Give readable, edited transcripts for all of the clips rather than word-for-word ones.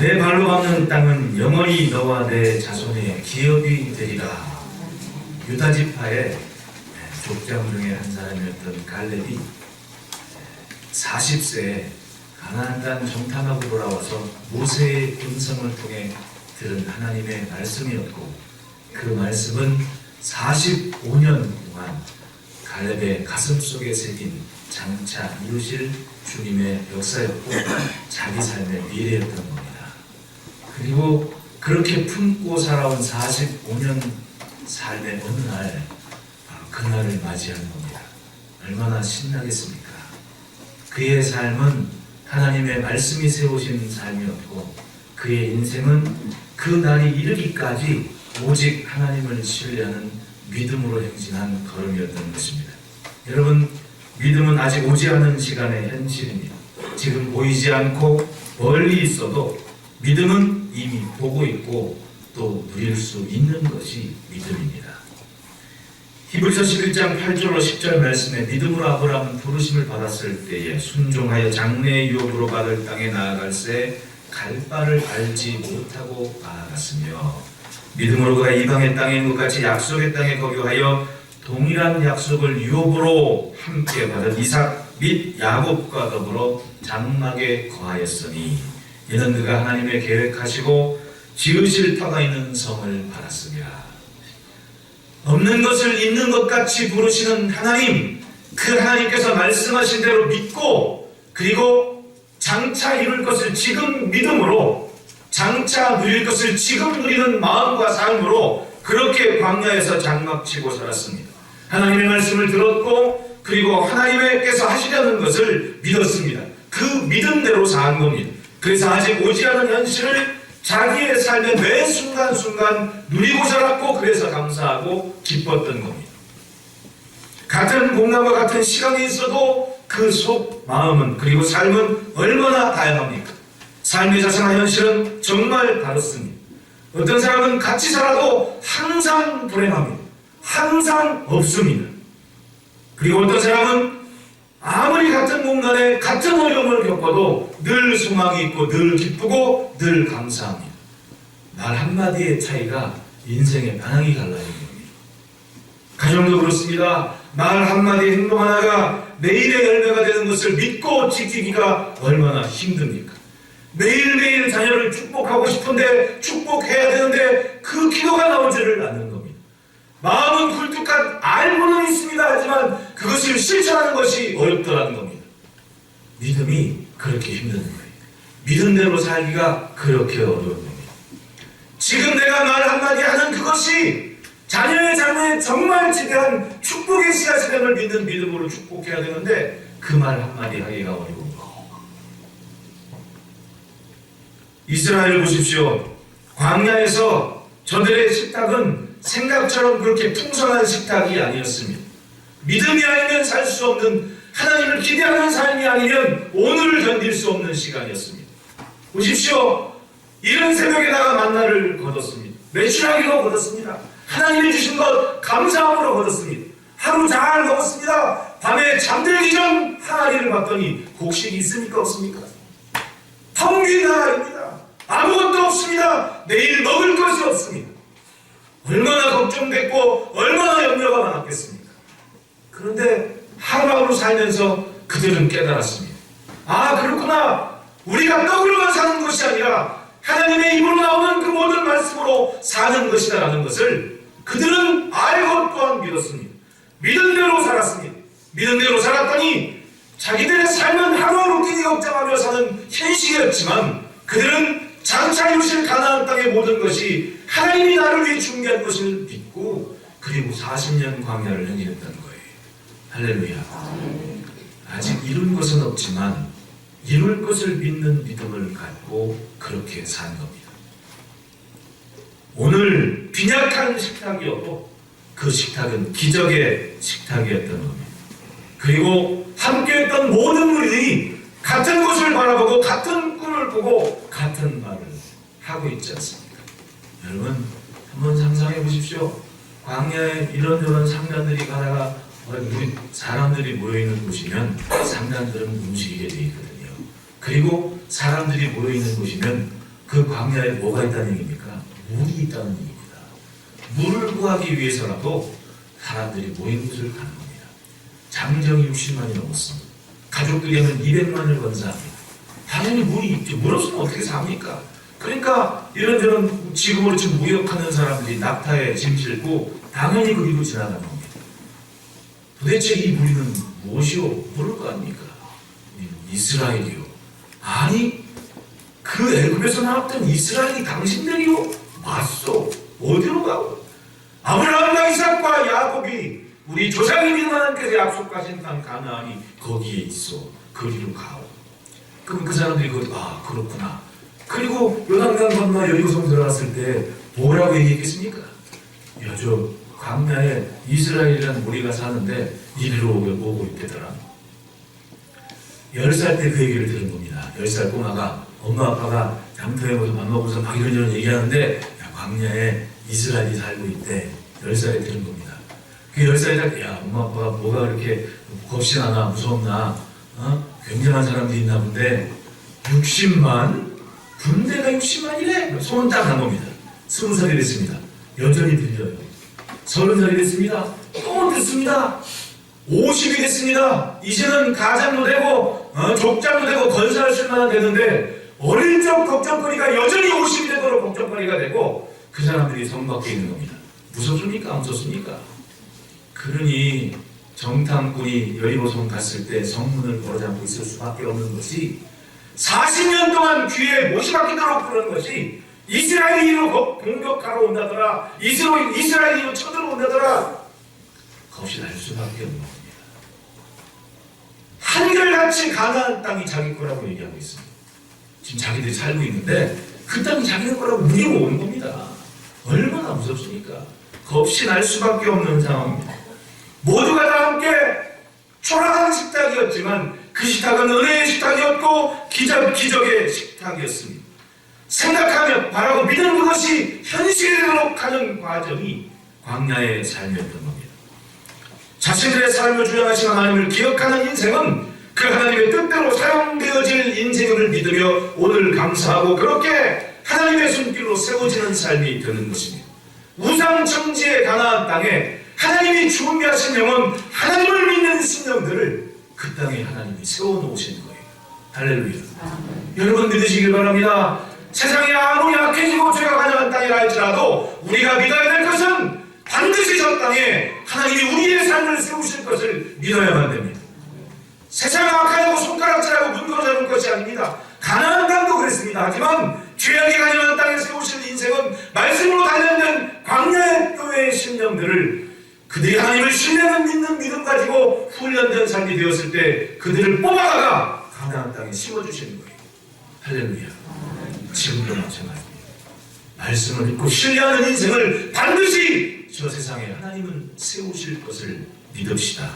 내 발로 밟는 땅은 영원히 너와 내 자손의 기업이 되리라. 유다 지파의 족장 중에 한 사람이었던 갈렙이 40세에 가나안 땅 정탐하고 돌아와서 모세의 음성을 통해 들은 하나님의 말씀이었고, 그 말씀은 45년 동안 갈렙의 가슴속에 새긴 장차 이루실 주님의 역사였고 자기 삶의 미래였던 겁니다. 그리고 그렇게 품고 살아온 45년 삶의 어느 날, 바로 그날을 맞이하는 겁니다. 얼마나 신나겠습니까? 그의 삶은 하나님의 말씀이 세우신 삶이었고, 그의 인생은 그 날이 이르기까지 오직 하나님을 신뢰하는 믿음으로 행진한 걸음이었던 것입니다. 여러분, 믿음은 아직 오지 않은 시간의 현실입니다. 지금 보이지 않고 멀리 있어도 믿음은 이미 보고 있고 또 누릴 수 있는 것이 믿음입니다. 히브리서 11장 8절로 10절 말씀에 믿음으로 아브라함은 부르심을 받았을 때에 순종하여 장래의 유업으로 받을 땅에 나아갈새 갈 바를 알지 못하고 나아갔으며, 믿음으로 그가 이방의 땅에 있는 것 같이 약속의 땅에 거주하여 동일한 약속을 유업으로 함께 받은 이삭 및 야곱과 더불어 장막에 거하였으니, 이는 그가 하나님의 계획하시고 지으실 터가 있는 성을 받았으리라. 없는 것을 있는 것 같이 부르시는 하나님, 그 하나님께서 말씀하신 대로 믿고, 그리고 장차 이룰 것을 지금 믿음으로, 장차 누릴 것을 지금 누리는 마음과 삶으로 그렇게 광야에서 장막치고 살았습니다. 하나님의 말씀을 들었고, 그리고 하나님께서 하시려는 것을 믿었습니다. 그 믿음대로 산 겁니다. 그래서 아직 오지 않은 현실을 자기의 삶의 매 순간순간 누리고 살았고, 그래서 감사하고 기뻤던 겁니다. 같은 공간과 같은 시간이 있어도 그 속 마음은, 그리고 삶은 얼마나 다양합니까? 삶의 자세나 현실은 정말 다릅니다. 어떤 사람은 같이 살아도 항상 불행합니다. 항상 없습니다. 그리고 어떤 사람은 아무리 같은 공간에 같은 어려움을 겪어도 늘 소망이 있고 늘 기쁘고 늘 감사합니다. 말 한마디의 차이가 인생의 방향이 달라지는 겁니다. 가정도 그렇습니다. 말 한마디 행동 하나가 내일의 열매가 되는 것을 믿고 지키기가 얼마나 힘듭니까? 매일매일 자녀를 축복하고 싶은데, 축복해야 되는데 그 기도가 나오지를 않는 겁니다. 마음은 굴뚝한 알고는 있습니다. 하지만 그것을 실천하는 것이 어렵더라는 겁니다. 믿음이 그렇게 힘든 거예요. 믿음대로 살기가 그렇게 어려운 겁니다. 지금 내가 말 한마디 하는 그것이 자녀의 삶에 정말 지대한 축복의 씨앗이 됨을 믿는 믿음으로 축복해야 되는데, 그 말 한마디 하기가 어려운 겁니다. 이스라엘 보십시오. 광야에서 저들의 식탁은 생각처럼 그렇게 풍성한 식탁이 아니었습니다. 믿음이 아니면 살 수 없는, 하나님을 기대하는 삶이 아니면 오늘을 견딜 수 없는 시간이었습니다. 보십시오. 이른 새벽에다가 만나를 거뒀습니다. 매출하기로 거뒀습니다. 하나님이 주신 것 감사함으로 거뒀습니다. 하루 잘 먹었습니다. 밤에 잠들기 전 항아리를 봤더니 곡식이 있습니까? 없습니까? 텅 빈 항아리입니다. 아무것도 없습니다. 내일 먹을 것이 없습니다. 얼마나 걱정됐고 얼마나 염려가 많았겠습니까? 그런데 하루하루 살면서 그들은 깨달았습니다. 아, 그렇구나. 우리가 떡으로만 사는 것이 아니라 하나님의 입으로 나오는 그 모든 말씀으로 사는 것이다 라는 것을 그들은 알고 또한 믿었습니다. 믿은 대로 살았습니다. 믿은 대로 살았더니 자기들의 삶은 하루하루 끼니 걱정하며 사는 현실이었지만, 그들은 장차 이루실 가나안 땅의 모든 것이 하나님이 나를 위해 준비한 것을 믿고, 그리고 40년 광야를 행했던 거예요. 할렐루야. 아직 이룬 것은 없지만 이룰 것을 믿는 믿음을 갖고 그렇게 산 겁니다. 오늘 빈약한 식탁이어도 그 식탁은 기적의 식탁이었던 겁니다. 그리고 함께했던 모든 무리들이 같은 곳을 바라보고 같은 꿈을 꾸고 같은 말을 하고 있지 않습니까? 여러분, 한번 상상해 보십시오. 광야에 이런저런 상단들이 가다가 우리 사람들이 모여있는 곳이면 상단들은 움직이게 되어 있거든요. 그리고 사람들이 모여있는 곳이면 그 광야에 뭐가 있다는 얘기입니까? 물이 있다는 얘기입니다. 물을 구하기 위해서라도 사람들이 모인 곳을 가는 겁니다. 장정이 60만이 넘었습니다. 가족들이 하면 200만을 건사합니다. 당연히 물이 있죠. 물 없으면 어떻게 삽니까? 그러니까 이런저런 지금으로 지금 무역하는 사람들이 낙타에 짐 싣고 당연히 거기로 지나가는 겁니다. 도대체 이 무리는 무엇이오? 모를 거 아닙니까? 이스라엘이요. 아니 그 애굽에서 나왔던 이스라엘이 당신들이요? 맞소. 어디로 가고? 아브라함과 이삭과 야곱이 우리 조상님이 하나님께서 약속하신 땅 가나안이 거기에 있어. 거기로 가오. 그럼 그 사람들이 거기 그렇구나. 그리고 요단강 건너 여리고성 들어갔을 때 뭐라고 얘기했겠습니까? 야, 저 광야에 이스라엘이라는 무리가 사는데 이리로 오고 있대더라. 10살 때 그 얘기를 들은 겁니다. 10살 꼬마가 엄마 아빠가 장터에 가서 밥 먹고서 막 이런저런 얘기하는데 야, 광야에 이스라엘이 살고 있대. 10살에 들은 겁니다. 그 10살에 딱 야, 엄마 아빠가 뭐가 그렇게 겁시나나 무섭나 굉장한 사람들이 있나 본데 60만? 군대가 60만이래? 손은 딱 한 겁니다. 20살이 됐습니다. 여전히 들려요. 30살이 됐습니다. 또 듣습니다. 50이 됐습니다. 이제는 가장도 되고 족장도 되고 건사할 수만 되는데 어릴 적 걱정거리가 여전히 50이 되도록 걱정거리가 되고 그 사람들이 성 밖에 있는 겁니다. 무섭습니까? 안 무섭습니까? 그러니 정탐꾼이 여리고성 갔을 때 성문을 걸어잡고 있을 수밖에 없는 것이 40년 동안 귀에 못이 박히도록 그런 것이 이스라엘이로 공격하러 온다더라. 이스라엘이로 쳐들어온다더라. 겁이 날 수밖에 없는 겁니다. 한결같이 가나안 땅이 자기 거라고 얘기하고 있습니다. 지금 자기들이 살고 있는데 그 땅이 자기네 거라고 물고 오는 겁니다. 얼마나 무섭습니까? 겁이 날 수밖에 없는 상황입니다. 모두가 다 함께 초라한 식탁이었지만 그 식탁은 은혜의 식탁이었고 기적의 식탁이었습니다. 생각하며 바라고 믿는 그것이 현실이 되도록 하는 과정이 광야의 삶이었던 겁니다. 자신들의 삶을 주장하신 하나님을 기억하는 인생은 그 하나님의 뜻대로 사용되어질 인생을 믿으며 오늘 감사하고 그렇게 하나님의 손길로 세워지는 삶이 되는 것입니다. 우상청지의 가나안 땅에 하나님이 준비하신 영혼, 하나님을 믿는 신령들을 그 땅에 하나님이 세워놓으신 거예요. 할렐루야. 여러분 믿으시길 바랍니다. 세상이 아무리 약해지고 죄가 가득한 땅이라 할지라도 우리가 믿어야 될 것은 반드시 저 땅에 하나님이 우리의 삶을 세우실 것을 믿어야만 됩니다. 세상은 악하다고 손가락질하고 문거 잡을 것이 아닙니다. 가나안 땅도 그랬습니다. 하지만 죄악이 가득한 땅에 세우실 인생은 말씀으로 달려있는 광야의 교회의 신령들을 그들이 하나님을 신뢰하는 믿는 믿음 가지고 훈련된 삶이 되었을 때 그들을 뽑아다가 가나안 땅에 심어주시는 거예요. 할렐루야. 지금도 마찬가지입니다. 말씀을 믿고 신뢰하는 인생을 반드시 저 세상에 하나님은 세우실 것을 믿읍시다.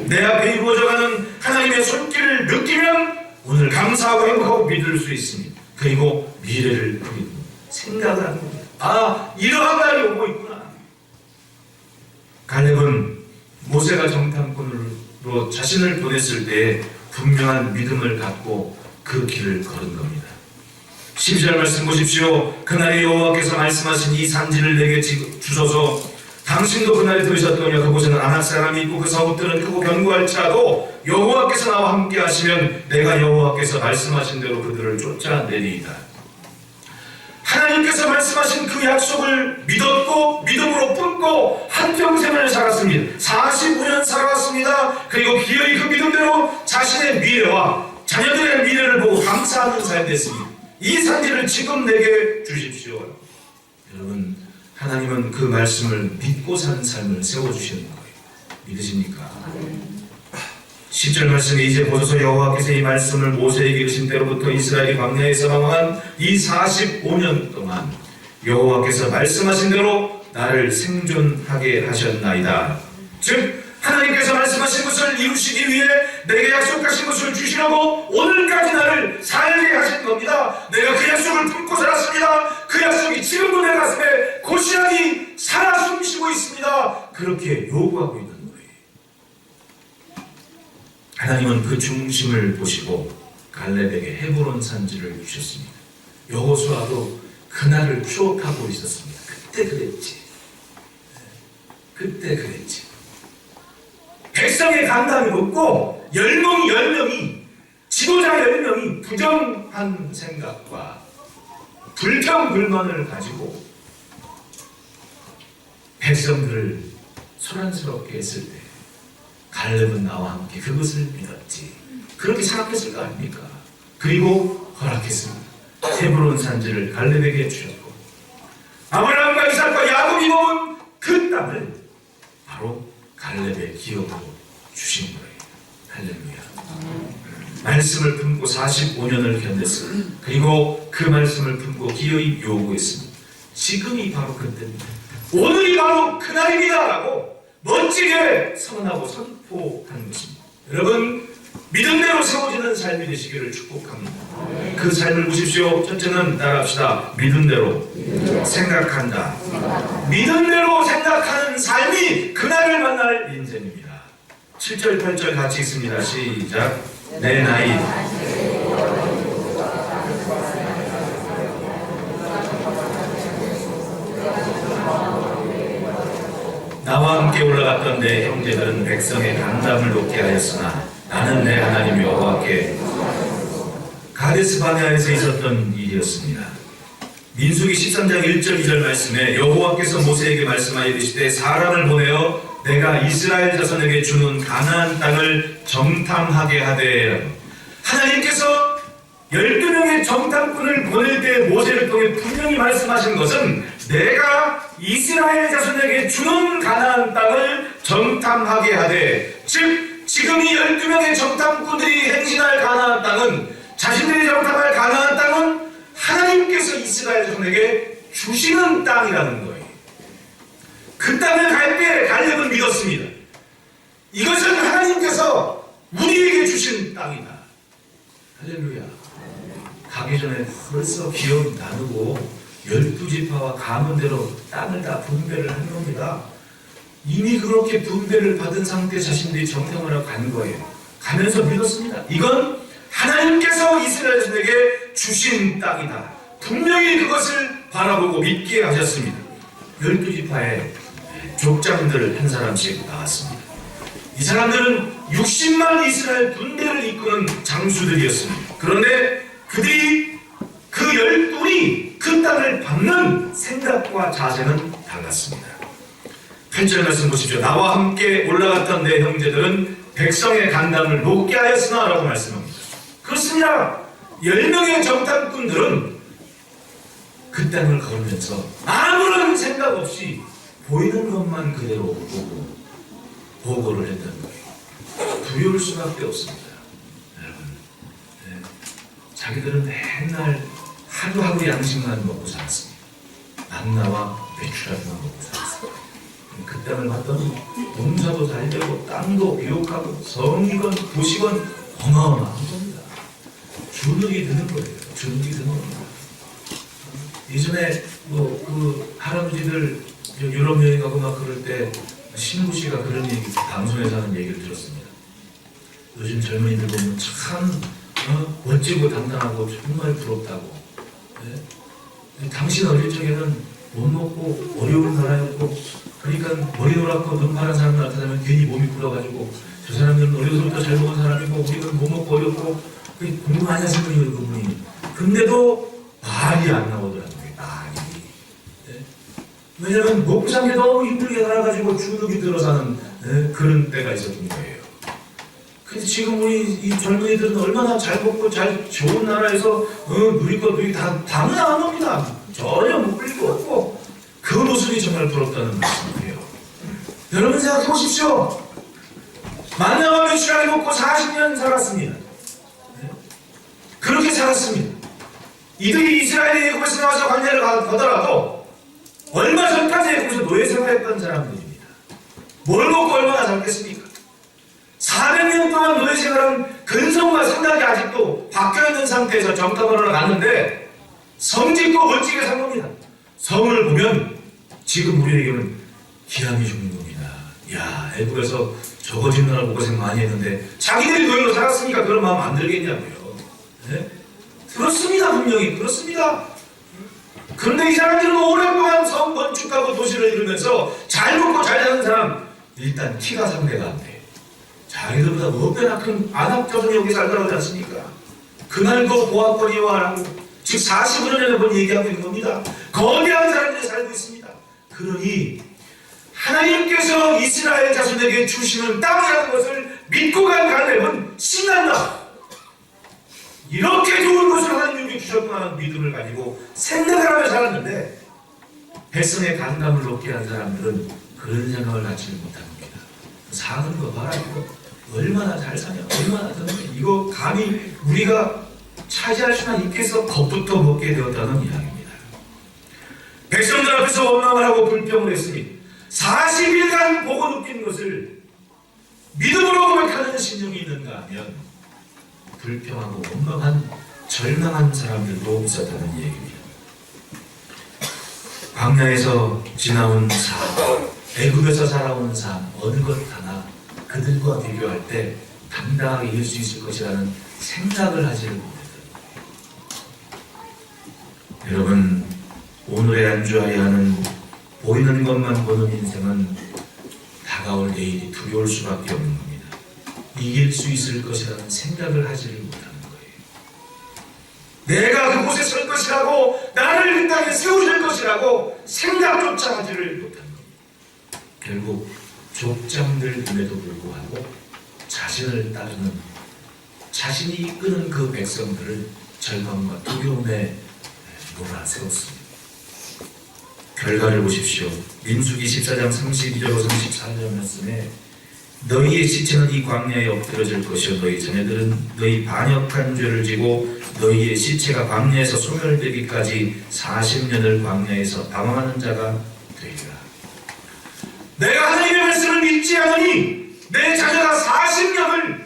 내 앞에 이루어져가는 하나님의 손길을 느끼면 오늘 감사하고 행복하고 믿을 수 있습니다. 그리고 미래를 생각을 하는 겁니다. 이러한 날이 오고 있구나. 갈렙은 모세가 정탐꾼으로 자신을 보냈을 때 분명한 믿음을 갖고 그 길을 걸은 겁니다. 12절 말씀 보십시오. 그날에 여호와께서 말씀하신 이 산지를 내게 주소서. 당신도 그날에 들으셨더니 그곳에는 아낙 사람이 있고 그 성읍들은 크고 견고할지라도 여호와께서 나와 함께 하시면 내가 여호와께서 말씀하신 대로 그들을 쫓아내리이다. 하나님께서 말씀하신 그 약속을 믿었고 믿음으로 품고 한평생을 살았습니다. 45년 살아왔습니다. 그리고 기어이 그 믿음대로 자신의 미래와 자녀들의 미래를 보고 감사하는 삶이 됐습니다. 이 산지를 지금 내게 주십시오. 여러분, 하나님은 그 말씀을 믿고 사는 삶을 세워주시는 거예요. 믿으십니까? 10절 말씀에 이제 보소서 여호와께서 이 말씀을 모세에게 이르신 때로부터 이스라엘이 광야에서 방황한 이 45년 동안 여호와께서 말씀하신 대로 나를 생존하게 하셨나이다. 즉 하나님께서 말씀하신 것을 이루시기 위해 내게 약속하신 것을 주시려고 오늘까지 나를 살게 하신 겁니다. 내가 그 약속을 품고 살았습니다. 그 약속이 지금도 내 가슴에 고시하니 살아 숨쉬고 있습니다. 그렇게 요구하고 있는 거예요. 하나님은 그 중심을 보시고 갈렙에게 헤브론 산지를 주셨습니다. 여호수아도 그날을 추억하고 있었습니다. 그때 그랬지. 그때 그랬지. 백성의 간담이 높고 10명이 지도자 10명이 부정한 생각과 불평불만을 가지고 백성들을 소란스럽게 했을 때 갈렙은 나와 함께 그것을 믿었지. 그렇게 생각했을 거 아닙니까? 그리고 허락했습니다. 헤브론 산지를 갈렙에게 주셨고 아브라함과 이삭과 야곱이 먹은 그 땅을 바로 갈렙의 기업으로 주신 거예요. 할렐루야. 말씀을 품고 45년을 견뎠습니다. 그리고 그 말씀을 품고 기어이 요구했습니다. 지금이 바로 그때입니다. 오늘이 바로 그날입니다라고 멋지게 선언하고 선포하는 것입니다. 여러분, 믿음대로 세워지는 삶이 되시기를 축복합니다. 그 삶을 보십시오. 첫째는 따라합시다. 믿음대로 생각한다. 믿음대로 생각하는 삶이 그날을 만날 인생입니다. 7절 8절 같이 읽습니다. 시작. 내 나이 나와 함께 올라갔던 내 형제들은 백성의 간담을 높게 하였으나 나는 내 하나님 여호와께 가데스 바네아에서 있었던 일이었습니다. 민수기 13장 1절 2절 말씀에 여호와께서 모세에게 말씀하여 이르시되 사람을 보내어 내가 이스라엘 자손에게 주는 가나안 땅을 정탐하게 하되 하나님께서 12명의 정탐꾼을 보낼 때 모세를 통해 분명히 말씀하신 것은 내가 이스라엘 자손에게 주는 가나안 땅을 정탐하게 하되 즉 지금 이 12명의 정탐꾼들이 행진할 가나안 땅은 자신들이 정탐할 가나안 땅은 하나님께서 이스라엘 자손에게 주시는 땅이라는 거예요. 그 땅을 갈 때 갈렙은 믿었습니다. 이것은 하나님께서 우리에게 주신 땅이다. 할렐루야. 가기 전에 벌써 기업 나누고 12지파와 가문대로 땅을 다 분배를 한 겁니다. 이미 그렇게 분배를 받은 상태 자신들이 정탐을 하고 간 거예요. 가면서 믿었습니다. 이건 하나님께서 이스라엘 자손에게 주신 땅이다. 분명히 그것을 바라보고 믿게 하셨습니다. 12지파의 족장들 한 사람씩 나왔습니다. 이 사람들은 60만 이스라엘 군대를 이끄는 장수들이었습니다. 그런데 그들이 그 12이 그 땅을 받는 생각과 자세는 달랐습니다. 8절 말씀 보십시오. 나와 함께 올라갔던 내 형제들은 백성의 간담을 높게 하였으나 라고 말씀합니다. 그렇습니다. 10명의 정탐꾼들은 그 땅을 걸으면서 아무런 생각 없이 보이는 것만 그대로 보고 보고를 했던 거예요. 두려울 수밖에 없습니다. 여러분, 네. 자기들은 맨날 하루하루 양식만 먹고 살았습니다. 만나와 배추라기만 먹고 살았습니다. 그 땅을 봤더니 농사도 잘 되고 땅도 비옥하고 성이건 도시건 어마어마한 겁니다. 주눅이 드는 거예요. 주눅이 드는 겁니다. 예전에 그 할아버지들 유럽 여행 가고 막 그럴 때 신부 씨가 그런 얘기, 방송에서 하는 얘기를 들었습니다. 요즘 젊은이들 보면 참 멋지고 당당하고 정말 부럽다고. 네? 당신 어릴 적에는 못 먹고 어려운 나라였고, 그러니까 머리 노랗고 눈 파란 사람 나타나면 괜히 몸이 불어가지고 저 사람들은 어려서부터 잘 먹은 사람이고 우리는 못 먹고 어렵고 공부 많이 하신 분이에요, 그분이. 근데도 말이 안 나오더라고요. 말이. 네? 왜냐하면 먹고 사는 게 너무 힘들게 살아가지고 주눅이 들어 사는 그런 때가 있었던 거예요. 근데 지금 우리 이 젊은이들은 얼마나 잘 먹고 잘 좋은 나라에서 누릴 것 누리 다 다는 안 합니다. 전혀 못 누릴 거 없고 그 모습이 정말 부럽다는 말씀이에요. 여러분 생각해 보십시오. 만나와 배추라기 먹고 40년 살았습니다. 네? 그렇게 살았습니다. 이들이 이스라엘의 애굽에서 나와서 광야를 가더라도 얼마 전까지 애굽에서 노예 생활했던 사람들입니다. 뭘 먹고 얼마나 살겠습니까? 400년 동안 노예 생활한 근성과 생각이 아직도 바뀌어있는 상태에서 정탐을 하러 갔는데 성짓고 멋지게 산 겁니다. 성을 보면 지금 우리에게는 기함이 죽는 겁니다. 야, 애국에서 저거 짓느라고 고생 많이 했는데 자기들이 노예로 살았으니까 그런 마음 안 들겠냐고요. 네? 그렇습니다. 분명히 그렇습니다. 그런데 이 사람들은 오랫동안 성 건축하고 도시를 이루면서 잘 먹고 잘 사는 사람, 일단 키가 상대가 안 돼. 자기들보다 몇 배나 큰 안압자손이 여기 살더라고 하지 않습니까? 그날도 보았거니와 라고 즉 45년에 한번 얘기하고 있는 겁니다. 거대한 사람들이 살고 있습니다. 그러니 하나님께서 이스라엘 자손에게 주시는 땅이라는 것을 믿고 간 갈렙은 신난다. 이렇게 좋은 것을 하나님께 주셨구나 하는 믿음을 가지고 생각을 하며 살았는데, 백성의 간감을 높게 한 사람들은 그런 생각을 갖지 못한 겁니다. 사는 거 봐라, 이거 얼마나 잘 사냐, 얼마나 잘 사냐, 이거 감히 우리가 차지할 수나 있겠어? 겁부터 먹게 되었다는 이야기입니다. 백성들 앞에서 원망을 하고 불평을 했으니 40일간 보고 느낀 것을 믿음으로 고백하는 신령이 있는가 하면 불평하고 원망한 절망한 사람들도 있었다는 얘기입니다. 광야에서 지나온 삶, 애굽에서 살아온 삶, 어느 것 하나 그들과 비교할 때 당당하게 이길 수 있을 것이라는 생각을 하지를 못했던 거예요. 여러분, 오늘에 안주하여 하는 보이는 것만 보는 인생은 다가올 내일이 두려울 수밖에 없는 겁니다. 이길 수 있을 것이라는 생각을 하지를 못하는 거예요. 내가 그곳에 설 것이라고, 나를 이 땅에 세우실 것이라고 생각조차 하지를 못하는 겁니다. 결국 족장들임에도 불구하고 자신을 따르는, 자신이 이끄는 그 백성들을 절망과 두려움에 몰아세웠습니다. 결과를 보십시오. 민수기 14장 32절로 34절 말씀에 너희의 시체는 이 광야에 엎드려질 것이요 너희 자녀들은 너희 반역한 죄를 지고 너희의 시체가 광야에서 소멸되기까지 40년을 광야에서 방황하는 자가 되리라. 내가 하나님의 말씀을 믿지 않으니 내 자녀가 40년을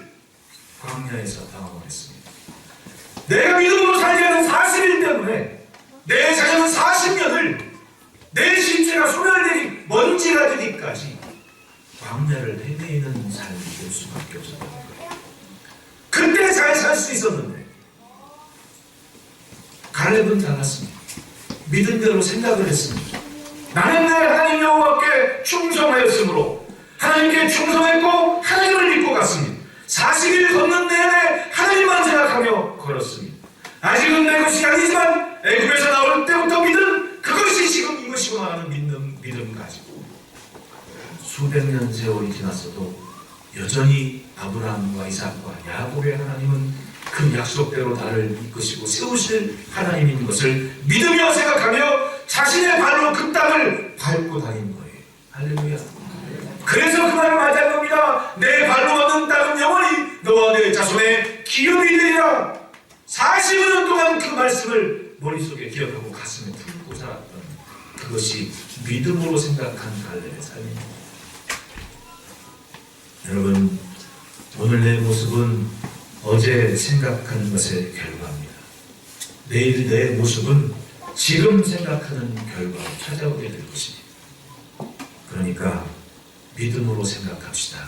광야에서 방황을 했습니다. 내가 믿음으로 살지 않은 40일 때문에 내 자녀는 40년을 내 신체가 소멸되기, 먼지가 되기까지 광야를 헤매이는 삶이 될 수밖에 없었던 거예요. 그때 잘 살 수 있었는데 갈렙은 달랐습니다. 믿음대로 생각을 했습니다. 나는 내 하나님 여호와께 충성하였으므로 하나님께 충성했고 하나님을 믿고 갔습니다. 40일 걷는 내내 하나님만 생각하며 걸었습니다. 아직은 내 것이 아니지만 애굽에서 나올 때부터 믿은 그것이 지금 이것이구나 하는 믿음 가지고 수백 년 세월이 지났어도 여전히 아브라함과 이삭과 야곱의 하나님은 그 약속대로 나를 이끄시고 세우실 하나님인 것을 믿으며 생각하며 자신의 발로 그 땅을 밟고 다닌 거예요. 할렐루야. 그래서 그 말을 맞이한 겁니다. 내 발로 얻은 땅은 영원히 너와 내 자손의 기업이 되리라. 40년 동안 그 말씀을 머릿속에 기억하고 가슴에 품고 살았던 그것이 믿음으로 생각한 갈렙의 삶입니다. 여러분, 오늘 내 모습은 어제 생각한 것의 결과입니다. 내일 내 모습은 지금 생각하는 결과로 찾아오게 될 것입니다. 그러니까 믿음으로 생각합시다.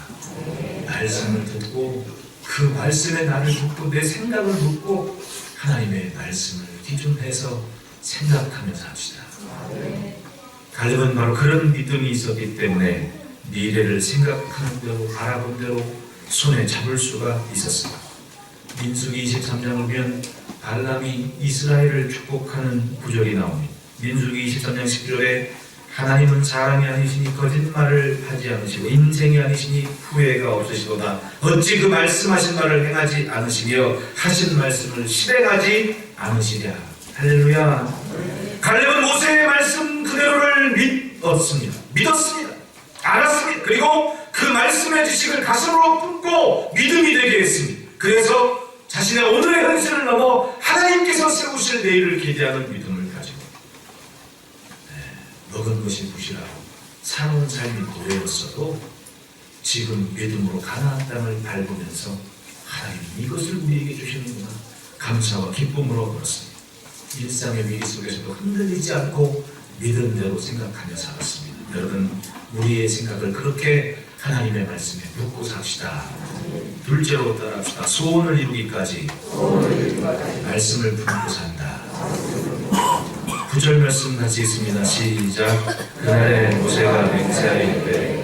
말씀을 듣고 그 말씀에 나를 묻고 내 생각을 묻고 하나님의 말씀을 기준해서 생각하면서 합시다. 갈렙은 바로 그런 믿음이 있었기 때문에 미래를 생각하는 대로 바라본 대로 손에 잡을 수가 있었습니다. 민수기 23장을 보면 발람이 이스라엘을 축복하는 구절이 나옵니다. 민수기 23장 10절에 하나님은 사람이 아니시니 거짓말을 하지 않으시고 인생이 아니시니 후회가 없으시도다. 어찌 그 말씀하신 말을 행하지 않으시며 하신 말씀을 실행하지 않으시랴. 할렐루야. 갈렙은 모세의 말씀 그대로를 믿었습니다. 알았습니다. 그리고 그 말씀의 지식을 가슴으로 품고 믿음이 되게 했습니다. 그래서 자신의 오늘의 현실을 넘어 하나님께서 세우실 내일을 기대하는 믿음을 가지고 먹은 것이 부실하고 살아온 삶이 노예였어도 지금 믿음으로 가나안 땅을 밟으면서 하나님 이것을 우리에게 주시는구나 감사와 기쁨으로 걸었습니다. 일상의 위기 속에서도 흔들리지 않고 믿음대로 생각하며 살았습니다. 여러분, 우리의 생각을 그렇게 하나님의 말씀에 묻고 삽시다. 둘째로 따라합시다. 소원을 이루기까지 말씀을 품고 산다. 9절 말씀 같이 있습니다. 시작. 그날에 모세가 맹세하여 이르되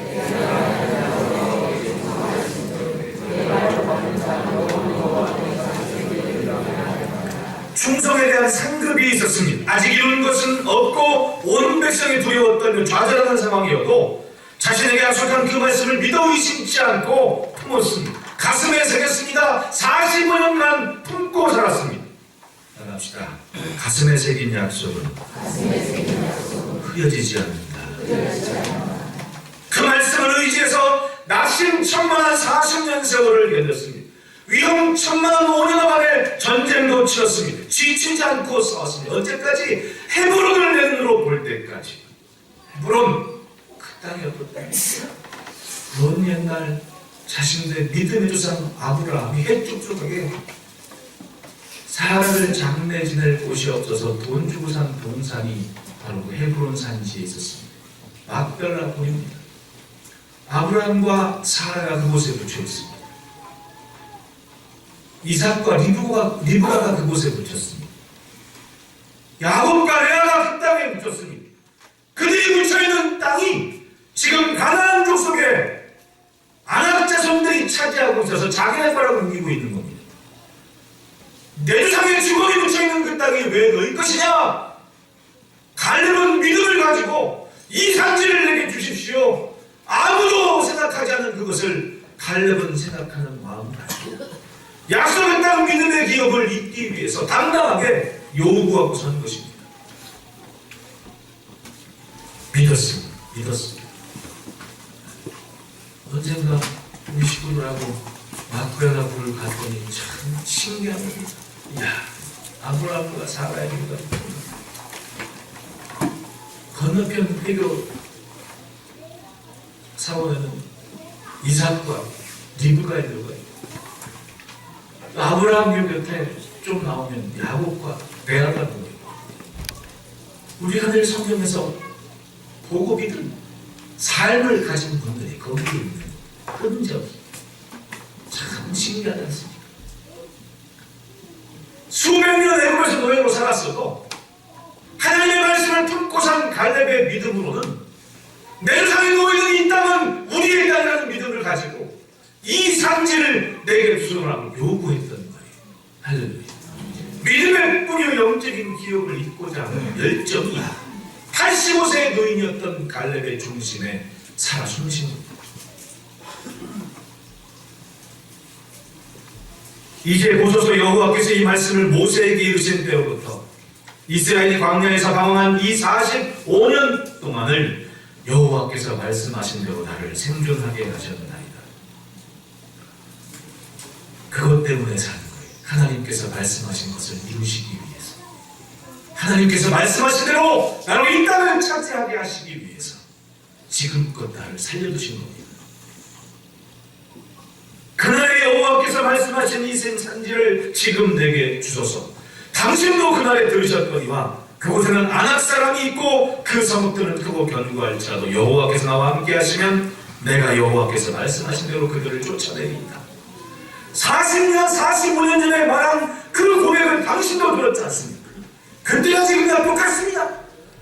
충성에 대한 상급이 있었습니다. 아직 이룬 것은 없고 온 백성이 두려워 떨며 좌절하는 상황이어도 자신에게 약속한 그 말씀을 믿어 의심치 않고 품었습니다. 가슴에 새겼습니다. 45년간 품고 살았습니다. 따라합시다. 가슴에 새긴 약속은 흐려지지 않는다. 그 말씀을 의지해서 낙심천만한 40년 세월을 견뎠습니다. 위험천만한 5년 만에 전쟁도 치렀습니다. 지치지 않고 싸웠습니다. 언제까지? 헤브론을 내 눈으로 볼 때까지. 헤브론 그 땅이 어떤 땅이었어요? 먼 옛날 자신들의 믿음의 조상 아브라함이 해쭉쭉하게 사라를 장례 지낼 곳이 없어서 돈 주고 산 동산이 바로 그 헤브론 산지에 있었습니다. 막벨라 본입니다. 아브라함과 사라가 그곳에 붙여 있습니다. 이삭과 리브가가 그곳에 붙였습니다. 야곱과 레아가 그 땅에 붙였습니다. 그들이 붙여있는 땅이 지금 가나안 족속에 아낙 자손들이 차지하고 있어서 자기네 거라고 믿고 있는 겁니다. 내 조상의 주검이 붙여있는 그 땅이 왜 너희 것이냐? 갈렙은 믿음을 가지고 이 산지를 내게 주십시오. 아무도 생각하지 않는 그것을 갈렙은 생각하는 마음을 가지고 약속의 땅 믿음의 기업을 잇기 위해서 당당하게 요구하고 선 것입니다. 믿었습니다. 언젠가 우리 식구들하고 마쿠야나 불을 갔더니 참 신기한 겁니다. 이야, 아브라함과 사라의 기도가 건너편 해교 사원에는 이삭과 리브가의 묘가 있고 아브라함 묘 곁에 좀 나오면 야곱과 레아가 묘가 있고 우리가 늘 성경에서 보고 믿은 삶을 가진 분들이 거기에 있는 흔적이 참 신기하지 않습니까? 수백 년 애굽에서 노예로 살았어도 하나님의 말씀을 품고 산 갈렙의 믿음으로는 내 조상의 노예는 이 땅은 우리의 땅이라는 믿음을 가지고 이 산지를 내게 주소라고 요구했던 거예요. 할렐루야. 믿음의 뿌려 영적인 기업을 잇고자 하는 열정이 85세의 노인이었던 갈렙의 중심에 살아 숨신 겁니다. 이제 보소서 여호와께서 이 말씀을 모세에게 이르신 때로부터 이스라엘이 광야에서 방황한 이 45년 동안을 여호와께서 말씀하신 대로 나를 생존하게 하셨나이다. 그것 때문에 사는 거예요. 하나님께서 말씀하신 것을 이루시기 위해서, 하나님께서 말씀하신 대로 나를 이 땅을 차지하게 하시기 위해서 지금껏 나를 살려두신 겁니다. 그날에 여호와께서 말씀하신 이 생산지를 지금 내게 주소서. 당신도 그날에 들으셨거니와 그곳에는 아낙 사람이 있고 그 성읍들은 크고 견고할지라도 여호와께서 나와 함께 하시면 내가 여호와께서 말씀하신 대로 그들을 쫓아내리이다. 40년 45년 전에 말한 그 고백을 당신도 들었지 않습니까? 그때와 지금이랑 똑같습니다.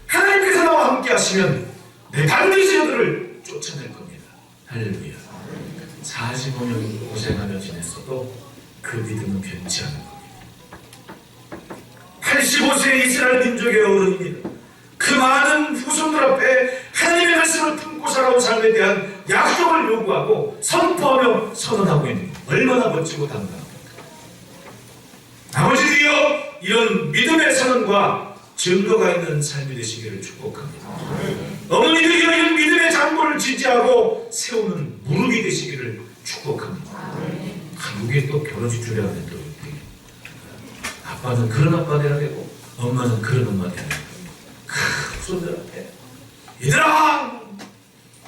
하나님께서 나와 함께 하시면 내 반드시 그들을 쫓아낼 겁니다. 할렐루야. 45년 고생하며 지냈어도 그 믿음은 변치 않은 겁니다. 85세의 이스라엘 민족의 어른입니다. 그 많은 후손들 앞에 하나님의 말씀을 품고 살아온 삶에 대한 약속을 요구하고 선포하며 선언하고 있는 얼마나 멋지고 당당합니까? 아버지들이여, 이런 믿음의 선언과 증거가 있는 삶이 되시기를 축복합니다. 어머니들이여, 이런 믿음의 장보를 지지하고 세우는 무릎이 되시기를 축복합니다. 한국에 또 결혼식 주례하는 또 아빠는 그런 아빠 돼야 되고 엄마는 그런 엄마 돼야 되고 그 후손들 앞에 얘들아,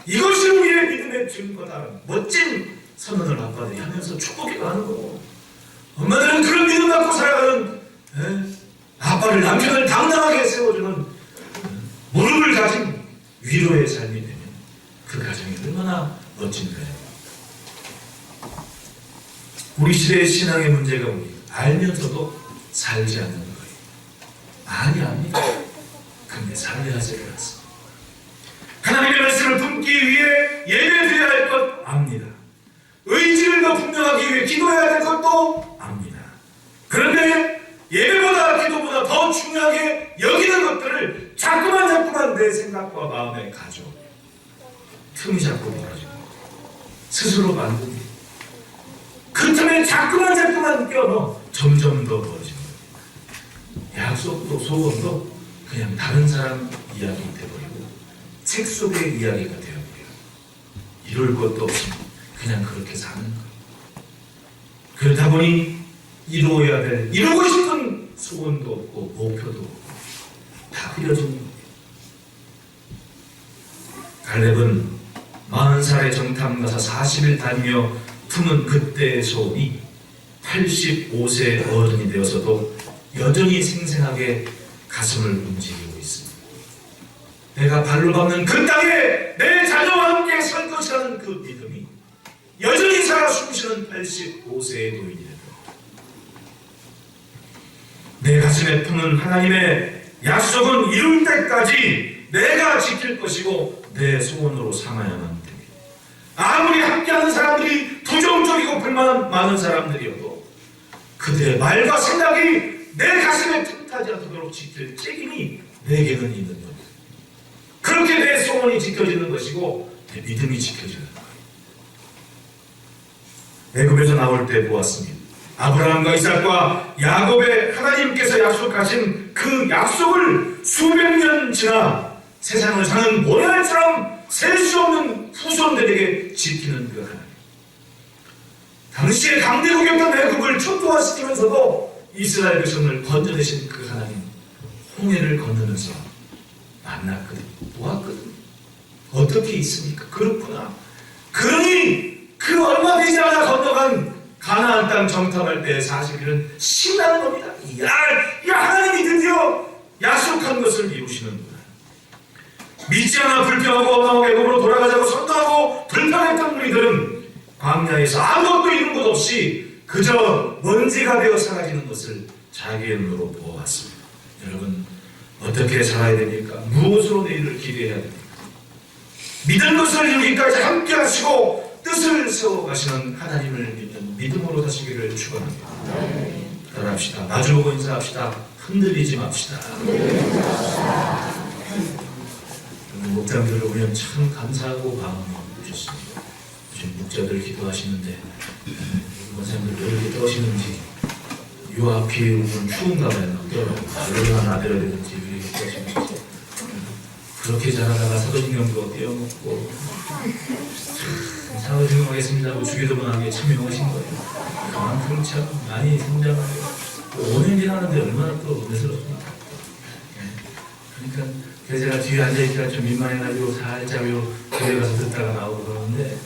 이것이 우리의 믿음의 증거다라는 멋진 선언을 아빠들이 하면서 축복해가 하는 거고, 엄마들은 그런 믿음 갖고 살아가는 아빠를, 남편을 당당하게 세워주는 무릎을 가진 위로의 삶이 되면 그 가정이 얼마나 멋진 가정입니까? 우리 시대의 신앙의 문제가 우리 알면서도 살지 않는 거예요. 많이 압니다. 근데 살려야 하지 않습니다. 하나님의 말씀을 품기 위해 예배드려야 할 것 압니다. 의지를 더 분명하기 위해 기도해야 될 것도 압니다. 그런데 예배보다 기도보다 더 중요하게 여기는 것들을 자꾸만 내 생각과 마음에 가져 틈이 자꾸 벌어지고 스스로 만듭니다. 그 틈에 자꾸만 껴넣어 점점 더 벌어지는 겁니다. 약속도 소원도 그냥 다른 사람 이야기 돼버리고 책 속의 이야기가 되어버려요. 이룰 것도 없이 그냥 그렇게 사는 거예요. 그러다 보니 이루어야 될, 이루고 싶은 소원도 없고 목표도 없고 다 흐려지는 거예요. 갈렙은 40살의 정탐 가서 40일 다니며 품은 그때의 소원이 85세 어른이 되어서도 여전히 생생하게 가슴을 움직이고 있습니다. 내가 발로 밟는 그 땅에 내 자녀와 함께 설 것이라는 그 믿음이 여전히 살아 숨쉬는 85세의 노인이 된다. 내 가슴에 품은 하나님의 약속은 이룰 때까지 내가 지킬 것이고 내 소원으로 삼아야만 됩니다. 아무리 함께하는 사람들이 부정적이고 불만 많은 사람들이어도 그들의 말과 생각이 내 가슴에 틈타지 않도록 지킬 책임이 내게는 있는 겁니다. 그렇게 내 소원이 지켜지는 것이고 내 믿음이 지켜지는 거예요. 애굽에서 나올 때 보았습니다. 아브라함과 이삭과 야곱의 하나님께서 약속하신 그 약속을 수백 년 지나 세상을 사는 모래알처럼 셀 수 없는 후손들에게 지키는 그 하나님. 당시에 강대국이었던 애굽을 초토화시키면서도 이스라엘 백성을 건져내신 그 하나님, 홍해를 건너면서 만났거든, 보았거든. 어떻게 있습니까? 그렇구나. 그러니 그 얼마 되지 않아 건너간 가나안 땅 정탐할 때 40일은 신나는 겁니다. 야, 하나님이 드디어 약속한 것을 이루시는구나. 믿지 않아 불평하고 원망하고 애굽으로 돌아가자고 선동하고 불평했던 우리들은 광야에서 아무것도 이룬 것 없이 그저 먼지가 되어 사라지는 것을 자기의 눈으로 보았습니다. 여러분, 어떻게 살아야 됩니까? 무엇으로 내일을 기대해야 됩니까? 믿은 것을 이루기까지 함께 하시고 뜻을 세워가시는 하나님을 믿는 믿음으로 사시기를 축원합니다. 따라합시다. 마주보고 인사합시다. 흔들리지 맙시다. 목장들을 보면 참 감사하고 마음이 오셨습니다. 요즘 목자들 기도하시는데 원사님들 왜 이렇게 떠시는지, 요 앞이 오면 추운가 봐요. 얼마나 나대려야 되는지 왜 이렇게 떠시는지. 그렇게 자라다가 사도신경도 떼어먹고 사도신경하겠습니다 하고 주기도문하게 참여하신 거예요. 그만큼 참 많이 성장하고 5년 지나는데 얼마나 또 은혜스럽습니까. 그러니까 제가 뒤에 앉아있기가 좀 민망해가지고 살짝 요 교회 가서 듣다가 나오고 그러는데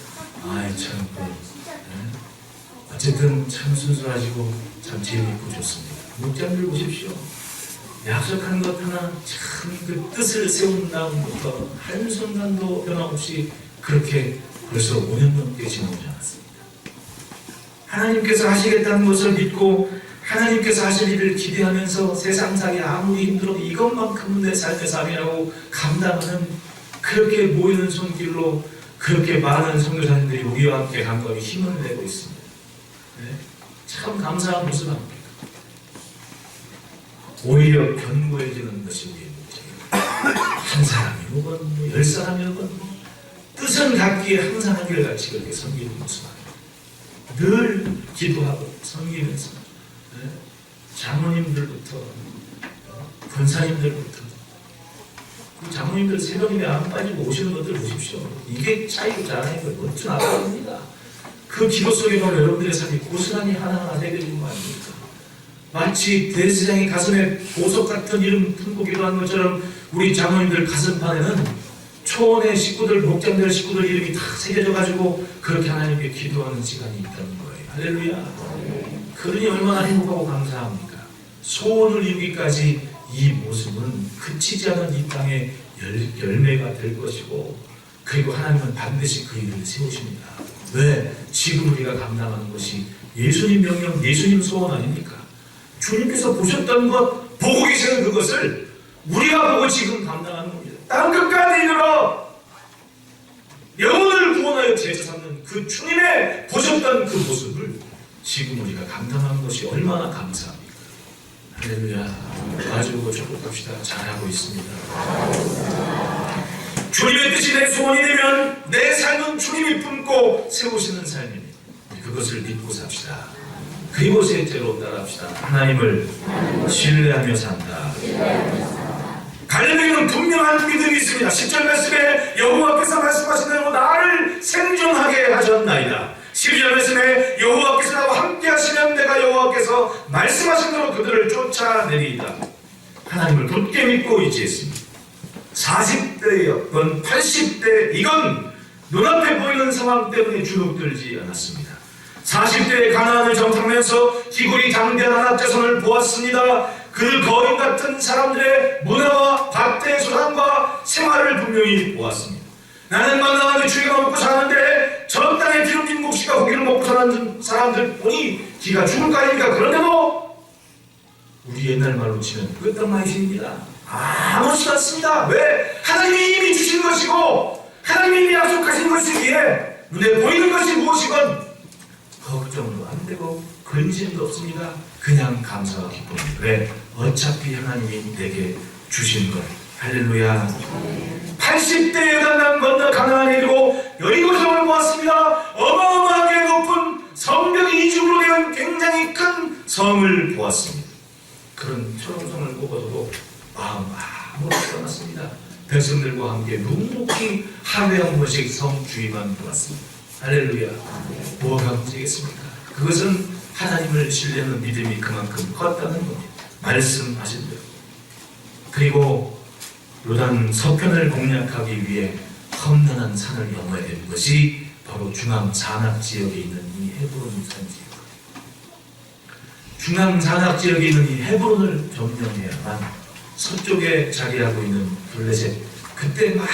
아이 참 어쨌든 참 순수하시고 참 재미있고 좋습니다. 목장들 보십시오. 약속한 것 하나 참 그 뜻을 세운 다음부터 한순간도 변함없이 그렇게 벌써 5년 넘게 지나오지 않았습니다. 하나님께서 하시겠다는 것을 믿고 하나님께서 하실 일을 기대하면서 세상살이 아무리 힘들어도 이것만큼은 내 삶의 삶이라고 감당하는, 그렇게 모이는 손길로 그렇게 많은 선교사님들이 우리와 함께 감감히 힘을 내고 있습니다. 네? 참 감사한 모습 아닙니까? 오히려 견고해지는 것이 우리의 목적입니다. 한 사람이건 10사람이건 뜻은 같기에 항상 한결같이 그렇게 섬기는 모습 아닙니까? 늘 기도하고 섬기면서 장로님들부터 권사님들부터 그 장로님들 새벽에 안 빠지고 오시는 것들 보십시오. 이게 차이가 잘하는 거예요. 멋진 아빠입니다. 그 기도 속에 바로 여러분들의 삶이 고스란히 하나하나 새겨지는 거 아닙니까? 마치 대제사장이 가슴에 보석 같은 이름 품고 기도하는 것처럼 우리 장로님들 가슴판에는 초원의 식구들, 목장들 식구들 이름이 다 새겨져가지고 그렇게 하나님께 기도하는 시간이 있다는 거예요. 할렐루야. 그러니 얼마나 행복하고 감사합니까? 소원을 이루기까지 이 모습은 그치지 않은 이 땅의 열매가 될 것이고, 그리고 하나님은 반드시 그 일을 세우십니다. 왜? 지금 우리가 감당하는 것이 예수님 명령, 예수님 소원 아닙니까? 주님께서 보셨던 것, 보고 계시는 그것을 우리가 보고 지금 감당하는 겁니다. 땅 끝까지 이르러 영혼을 구원하여 제자 삼는 그 주님의 보셨던 그 모습을 지금 우리가 감당하는 것이 얼마나 감사합니까? 할렐루야. 가지고 축복합시다. 잘하고 있습니다. 주님의 뜻이 내 소원이 되면 내 삶은 주님이 품고 세우시는 삶입니다. 그것을 믿고 삽시다. 그리고 셋째로 따라합시다. 하나님을 신뢰하며 산다. 갈렙에게는 분명한 믿음이 있습니다. 10절 말씀에 여호와께서 말씀하신 대로 나를 생존하게 하셨나이다. 12절 말씀에 여호와께서 나와 함께 하시면 내가 여호와께서 말씀하신 대로 그들을 쫓아내리이다. 하나님을 굳게 믿고 의지했습니다. 40대였건 80대이건 눈앞에 보이는 상황 때문에 주눅들지 않았습니다. 40대에 가나안을 정탐하면서 기골이 장대한 안악자손을 보았습니다. 그 거인 같은 사람들의 문화와 밭의 소산과 생활을 분명히 보았습니다. 나는 만나가며 주의가 먹고 사는데 저 땅에 기름진 곡식과 고기를 먹고 사는 사람들 보니 기가 죽을 거 아닙니까? 그런데도 우리 옛날 말로 치면 끝장나이십니다. 아무렇지도 않습니다. 왜? 하나님이 이미 주신 것이고 하나님이 이미 약속하신 것이기에 눈에 보이는 것이 무엇이건 걱정도 안 되고 근심도 없습니다. 그냥 감사와 기쁨입니다. 왜? 어차피 하나님이 내게 주신 것. 할렐루야. 80대에 가난 건너 가나안에 이르고 여리고성을 보았습니다. 어마어마하게 높은 성벽이 이중으로 된 굉장히 큰 성을 보았습니다. 그런 초롱성을 보고도 마음 아무렇지도 않았습니다. 백성들과 함께 묵묵히 하루에 한 번씩 성 주위만 돌았습니다. 할렐루야. 뭐가 문제겠습니까? 그것은 하나님을 신뢰하는 믿음이 그만큼 컸다는 겁니다. 말씀하신 대로. 그리고 요단 서편을 공략하기 위해 험난한 산을 넘어야 되는 것이 바로 중앙 산악 지역에 있는 이 헤브론 산지역. 중앙 산악 지역에 있는 이 헤브론을 점령해야만 서쪽에 자리하고 있는 블레셋, 그때 막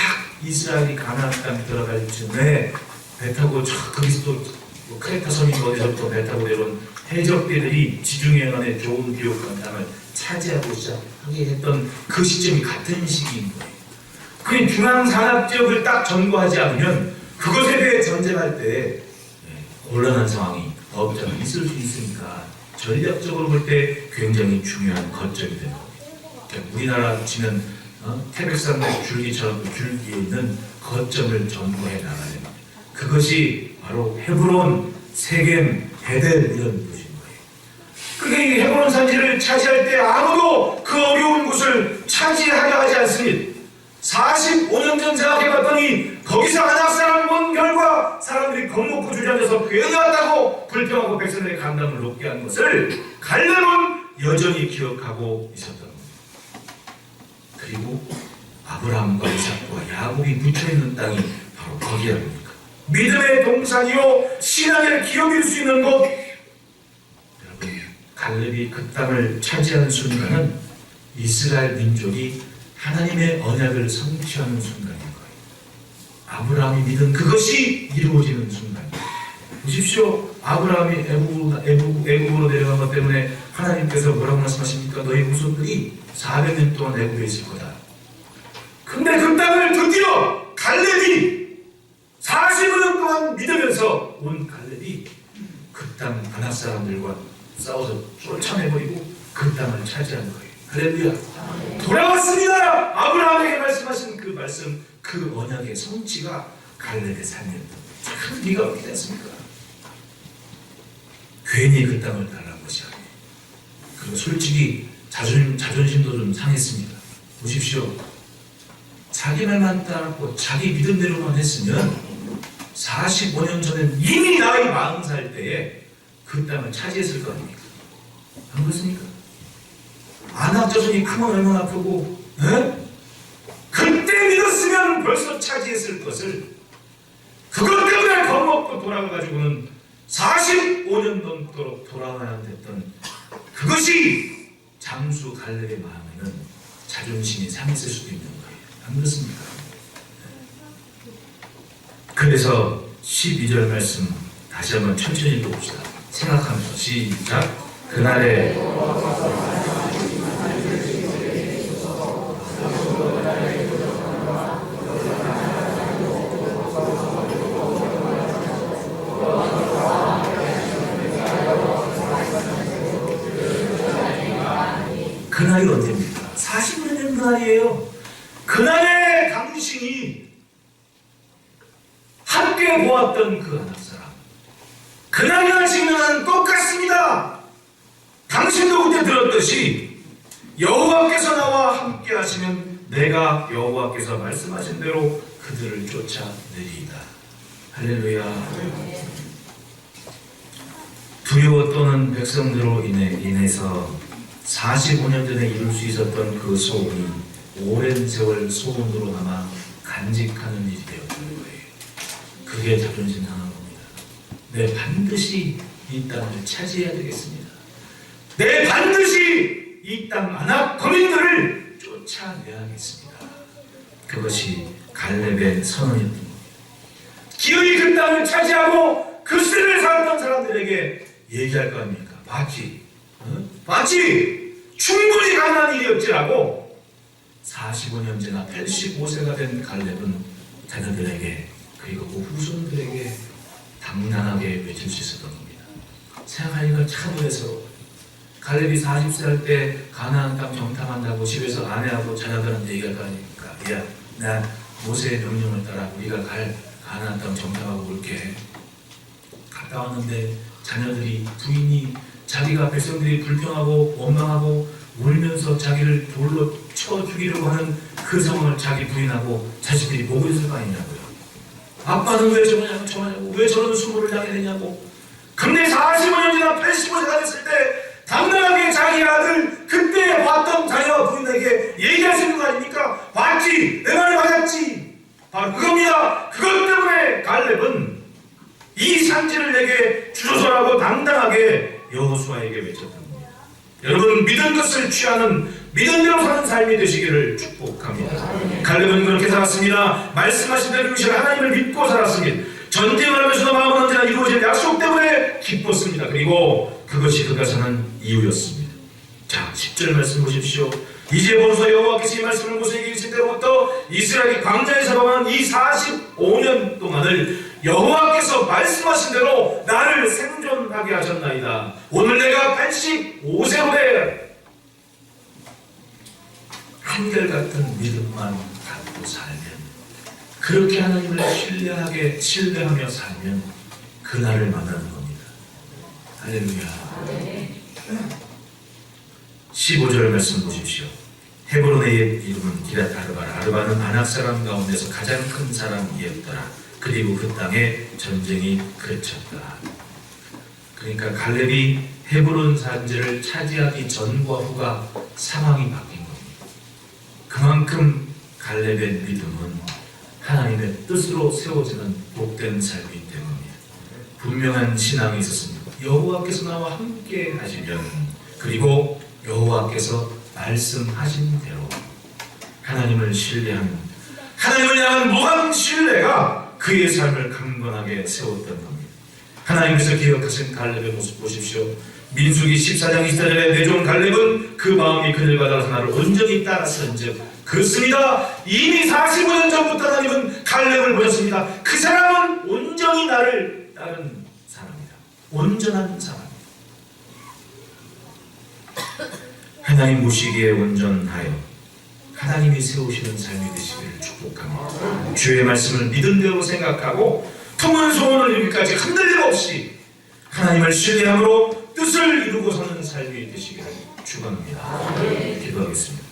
이스라엘이 가나안 땅에 들어갈 즈음에 배 타고 거기서 또 크레타 섬인가 어디서부터 배 타고 내려온 해적대들이 지중해안의 좋은 비옥한 땅을 차지하고 시작하게 했던 그 시점이 같은 시기인 거예요. 그 중앙 산악 지역을 딱 점거하지 않으면 그것에 대해 전쟁할 때 곤란한 상황이 없잖아 있을 수 있으니까 전략적으로 볼 때 굉장히 중요한 거점이 되는 겁니다. 우리나라 치면 태백산맥 줄기처럼 줄기에 있는 거점을 점거해 나가야 됩니다. 그것이 바로 헤브론, 세겜, 베델 이런 곳인 거예요. 그러니까 이 헤브론 산지를 차지할 때 아무도 그 어려운 곳을 차지하려 하지 않습니다. 45년 전 생각해봤더니 거기서 안악 사람 본 결과 사람들이 겁먹고 주저앉아서 괜히 왔다고 불평하고 백성들의 감당을 높게 한 것을 갈렙은 여전히 기억하고 있었던 겁니다. 그리고 아브라함과 이삭과 야곱이 붙여있는 땅이 바로 거기 아닙니까? 믿음의 동산이요 신앙의 기업일 수 있는 곳. 여러분, 갈렙이 그 땅을 차지하는 순간은 이스라엘 민족이 하나님의 언약을 성취하는 순간인 거예요. 아브라함이 믿은 그것이 이루어지는 순간입니다. 보십시오. 아브라함이 애국으로 내려간 것 때문에 하나님께서 뭐라고 말씀하십니까? 너희 후손들이 400년 동안 애국에 있을 거다. 근데 그 땅을 드디어 갈렙이 40년 동안 믿으면서 온 갈렙이 그 땅 아낙 사람들과 싸워서 쫓아내버리고 그 땅을 차지한 거예요. 할렐루야. 돌아왔습니다. 아브라함에게 말씀하신 그 말씀, 그 언약의 성취가 갈렙의 삶이었던 거예요. 그 네가 어떻게 됐습니까? 괜히 그 땅을 달라는 것이 아니에요. 그리고 솔직히 자존심도 좀 상했습니다. 보십시오. 자기 말만 따랐고 자기 믿음대로만 했으면 45년 전엔 이미 나이 40살 때에 그 땅을 차지했을 거 아닙니까? 안 그렇습니까? 아낙 자손이 크면 얼마나 크고 그때 믿었으면 벌써 차지했을 것을 그것 때문에 겁먹고 돌아가가지고는 45년 넘도록 돌아가야 됐던 그것이 장수 갈렙의 마음에는 자존심이 상했을 수도 있는 거예요. 안 그렇습니까? 그래서 12절 말씀 다시 한번 천천히 읽어봅시다. 생각하면서 시작. 그날에 그날이 언제입니까? 40년 된 그날이에요. 그날에 당신이 함께 보았던 그 안악사람, 그날이나 지금은 똑같습니다. 당신도 그때 들었듯이 여호와께서 나와 함께 하시면 내가 여호와께서 말씀하신 대로 그들을 쫓아내리이다. 할렐루야. 두려워 떠는 백성들로 인해서 45년 전에 이룰 수 있었던 그 소원이 오랜 세월 소원으로 남아 간직하는 일이 되었던 거예요. 그게 자존심 상한 겁니다. 내 반드시 이 땅을 차지해야 되겠습니다. 내 반드시 이 땅 안악 거민들을 쫓아내야겠습니다. 그것이 갈렙의 선언이었던 겁니다. 기어이 그 땅을 차지하고 그 시대를 살았던 사람들에게 얘기할 거 아닙니까? 봤지? 봤지? 충분히 가능한 일이었지라고 45년 지나 85세가 된 갈렙은 자녀들에게 그리고 그 후손들에게 당당하게 외칠 수 있었던 겁니다. 생각하니까 참 의외스러워. 갈렙이 40세 할 때 가나안 땅 정탐한다고 집에서 아내하고 자녀들한테 얘기할 거 아닙니까? 야, 나 모세의 명령을 따라 우리가 갈 가나안 땅 정탐하고 올게. 갔다 왔는데 자녀들이 부인이 자기가 백성들이 불평하고 원망하고 울면서 자기를 돌로 쳐 죽이려고 하는 그 상황을 자기 부인하고 자식들이 보고 있을 거 아니냐고요. 아빠는 왜 저러냐고 왜 저런 수모를 당해내냐고. 근데 45년 지나 85세가 됐을 때 당당하게 자기 아들 그때 봤던 자녀와 부인에게 얘기할 수 있는 거 아닙니까? 봤지? 내 말이 맞았지? 바로 그겁니다. 그것 때문에 갈렙은 이 산지를 내게 주소서라고 당당하게 여호수아에게 외쳤던 겁니다. 여러분, 믿은 것을 취하는 믿은 대로 사는 삶이 되시기를 축복합니다. 갈렙은 그렇게 살았습니다. 말씀하신 대로 이루실 하나님을 믿고 살았습니다. 전쟁을 하면서도 마음은 언제나 이루어질 약속 때문에 기뻤습니다. 그리고 그것이 그가 사는 이유였습니다. 자, 10절 말씀 보십시오. 이제 벌써 여호와께서 이 말씀을 모세에게 이르신 때로부터 이스라엘이 광야에 살아가는 이 45년 동안을 여호와께서 말씀하신 대로 나를 생존하게 하셨나이다. 오늘 내가 85세로 돼 한결같은 믿음만 갖고 살면, 그렇게 하나님을 신뢰하며 살면 그날을 만나는 겁니다. 할렐루야. 15절 말씀 보십시오. 헤브론의 이름은 기럇 아르바라. 아르바는 아낙 사람 가운데서 가장 큰 사람이었더라. 그리고 그 땅에 전쟁이 그쳤다. 그러니까 갈렙이 헤브론 산지를 차지하기 전과 후가 상황이 바뀐 겁니다. 그만큼 갈렙의 믿음은 하나님의 뜻으로 세워지는 복된 삶이 된 겁니다. 분명한 신앙이 있었습니다. 여호와께서 나와 함께 하시면, 그리고 여호와께서 말씀하신 대로 하나님을 신뢰하는, 하나님을 향한 무한 신뢰가 그의 삶을 강건하게 세웠던 겁니다. 하나님께서 기억하신 갈렙의 모습 보십시오. 민수기 14장 24절에 내 종 갈렙은 그 마음이 그들과 다른 나를 온전히 따랐은즉, 그렇습니다. 이미 45년 전부터 하나님은 갈렙을 보셨습니다. 그 사람은 온전히 나를 따른 사람이다. 온전한 사람이다. 하나님 보시기에 온전하여 하나님이 세우시는 삶이 되시기를 축복합니다. 주의 말씀을 믿은 대로 생각하고 품은 소원을 이루기까지 흔들림 없이 하나님을 신뢰함으로 뜻을 이루고 사는 삶이 되시기를 축원합니다. 기도하겠습니다.